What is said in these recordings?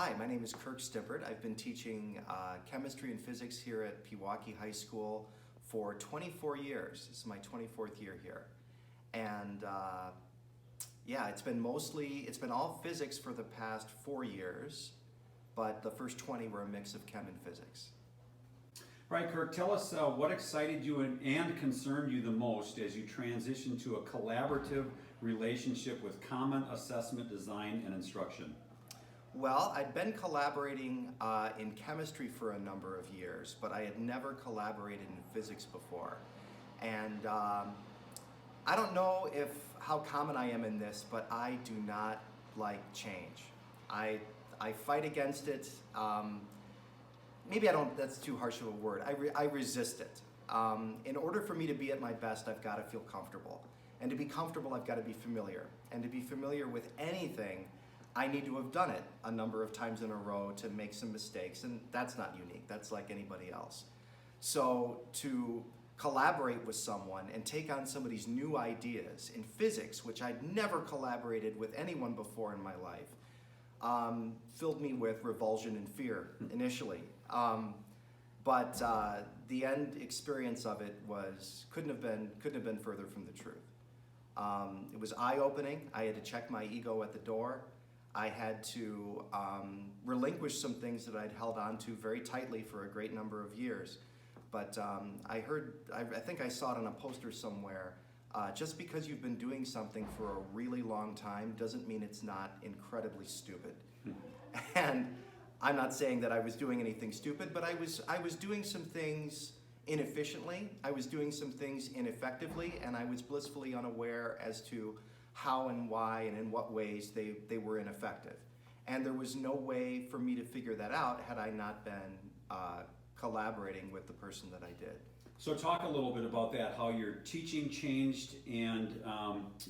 Hi, my name is Kirk Stimpert. I've been teaching chemistry and physics here at Pewaukee High School for 24 years. This is my 24th year here. And yeah, it's been all physics for the past 4 years, but the first 20 were a mix of chem and physics. Right, Kirk, tell us what excited you and concerned you the most as you transitioned to a collaborative relationship with common assessment design and instruction. Well, I'd been collaborating in chemistry for a number of years, but I had never collaborated in physics before. And I don't know how common I am in this, but I do not like change. I fight against it. Maybe I don't, that's too harsh of a word. I resist it. In order for me to be at my best, I've got to feel comfortable. And to be comfortable, I've got to be familiar. And to be familiar with anything, I need to have done it a number of times in a row to make some mistakes, and that's not unique. That's like anybody else. So to collaborate with someone and take on somebody's new ideas in physics, which I'd never collaborated with anyone before in my life, filled me with revulsion and fear initially. But the end experience of it couldn't have been further from the truth. It was eye-opening. I had to check my ego at the door. I had to relinquish some things that I'd held on to very tightly for a great number of years. But I think I saw it on a poster somewhere, just because you've been doing something for a really long time doesn't mean it's not incredibly stupid. And I'm not saying that I was doing anything stupid, but I was doing some things inefficiently, I was doing some things ineffectively, and I was blissfully unaware as to how and why and in what ways they were ineffective. And there was no way for me to figure that out had I not been collaborating with the person that I did. So talk a little bit about that, how your teaching changed and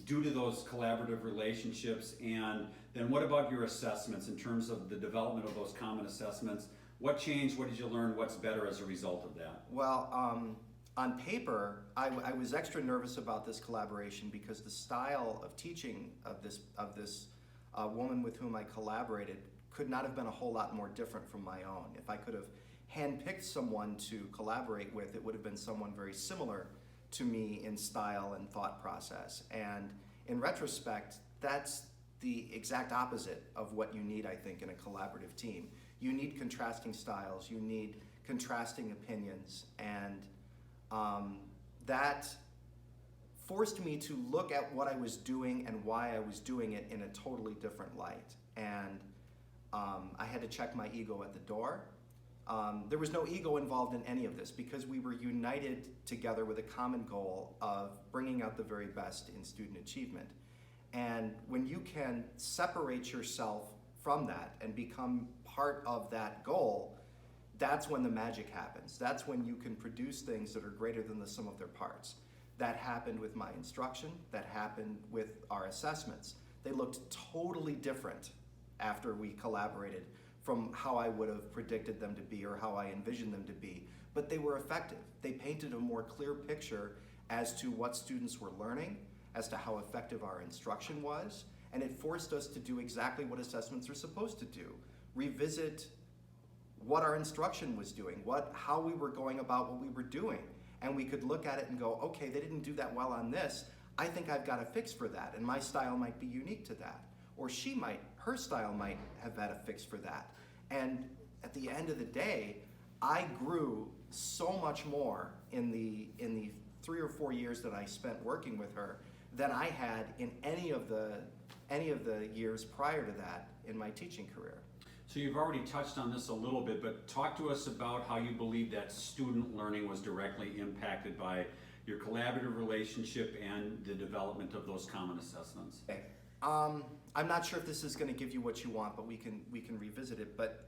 due to those collaborative relationships, and then what about your assessments in terms of the development of those common assessments? What changed, what did you learn, what's better as a result of that? Well, on paper, I was extra nervous about this collaboration because the style of teaching of this woman with whom I collaborated could not have been a whole lot more different from my own. If I could have handpicked someone to collaborate with, it would have been someone very similar to me in style and thought process. And in retrospect, that's the exact opposite of what you need, I think, in a collaborative team. You need contrasting styles, you need contrasting opinions, and that forced me to look at what I was doing and why I was doing it in a totally different light. And I had to check my ego at the door. There was no ego involved in any of this because we were united together with a common goal of bringing out the very best in student achievement. And when you can separate yourself from that and become part of that goal, that's when the magic happens. That's when you can produce things that are greater than the sum of their parts. That happened with my instruction. That happened with our assessments. They looked totally different after we collaborated from how I would have predicted them to be or how I envisioned them to be, but they were effective. They painted a more clear picture as to what students were learning, as to how effective our instruction was, and it forced us to do exactly what assessments are supposed to do. Revisit what our instruction was doing, how we were going about what we were doing. And we could look at it and go, okay, they didn't do that well on this. I think I've got a fix for that, and my style might be unique to that. Or her style might have had a fix for that. And at the end of the day, I grew so much more in the 3 or 4 years that I spent working with her than I had in any of the years prior to that in my teaching career. So you've already touched on this a little bit, but talk to us about how you believe that student learning was directly impacted by your collaborative relationship and the development of those common assessments. Okay. I'm not sure if this is going to give you what you want, but we can revisit it. But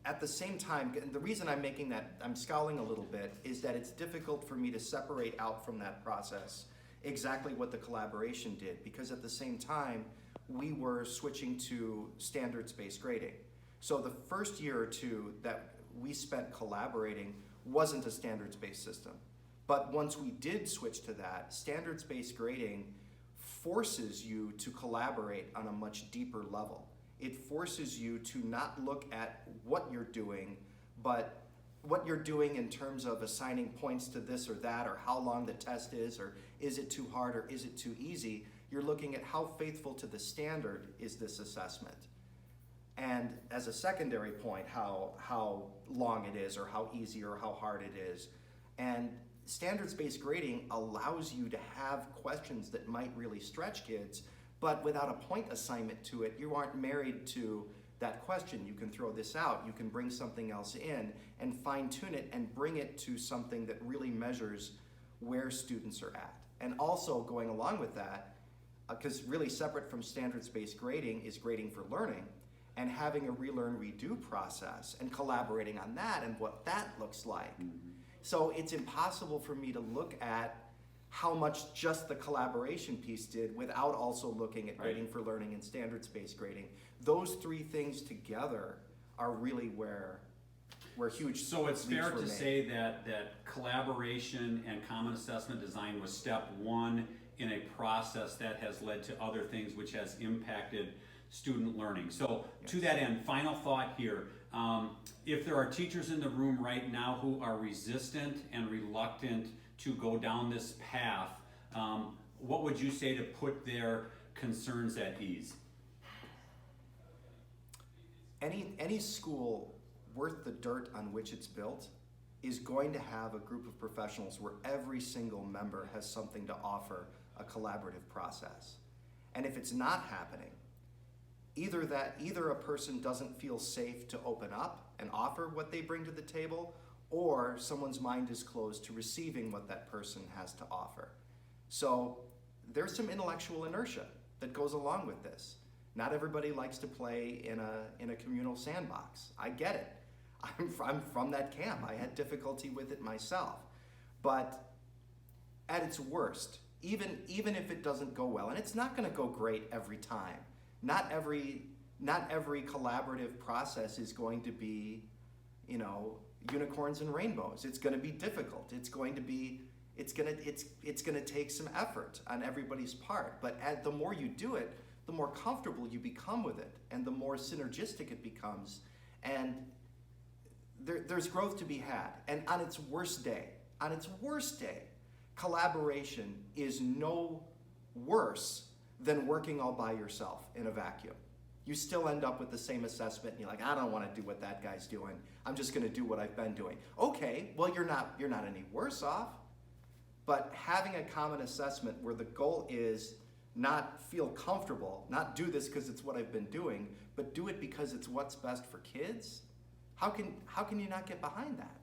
at the same time, the reason I'm scowling a little bit, is that it's difficult for me to separate out from that process exactly what the collaboration did, because at the same time, we were switching to standards-based grading. So the first year or two that we spent collaborating wasn't a standards-based system. But once we did switch to that, standards-based grading forces you to collaborate on a much deeper level. it forces you to not look at what you're doing, but what you're doing in terms of assigning points to this or that, or how long the test is, or is it too hard or is it too easy. You're looking at how faithful to the standard is this assessment. And as a secondary point, how long it is, or how easy or how hard it is. And standards-based grading allows you to have questions that might really stretch kids, but without a point assignment to it, you aren't married to that question. You can throw this out, you can bring something else in and fine-tune it and bring it to something that really measures where students are at. And also going along with that, because really separate from standards-based grading is grading for learning, and having a relearn redo process and collaborating on that and what that looks like. So it's impossible for me to look at how much just the collaboration piece did without also looking at grading for learning and standards-based grading. Those three things together are really where huge. So it's fair were to made. say that collaboration and common assessment design was step one in a process that has led to other things which has impacted student learning. So to that end, final thought here. If there are teachers in the room right now who are resistant and reluctant to go down this path, what would you say to put their concerns at ease? Any school worth the dirt on which it's built is going to have a group of professionals where every single member has something to offer a collaborative process. And if it's not happening, either a person doesn't feel safe to open up and offer what they bring to the table, or someone's mind is closed to receiving what that person has to offer. So there's some intellectual inertia that goes along with this. Not everybody likes to play in a communal sandbox. I get it. I'm from that camp. I had difficulty with it myself. But at its worst, even if it doesn't go well, and it's not going to go great every time. Not every collaborative process is going to be, unicorns and rainbows. It's going to be difficult. It's going to take some effort on everybody's part. But the more you do it, the more comfortable you become with it, and the more synergistic it becomes. And there's growth to be had. And on its worst day, collaboration is no worse than working all by yourself in a vacuum. You still end up with the same assessment, and you're like, I don't want to do what that guy's doing. I'm just going to do what I've been doing. Okay, well, you're not any worse off. But having a common assessment where the goal is not feel comfortable, not do this because it's what I've been doing, but do it because it's what's best for kids, how can you not get behind that?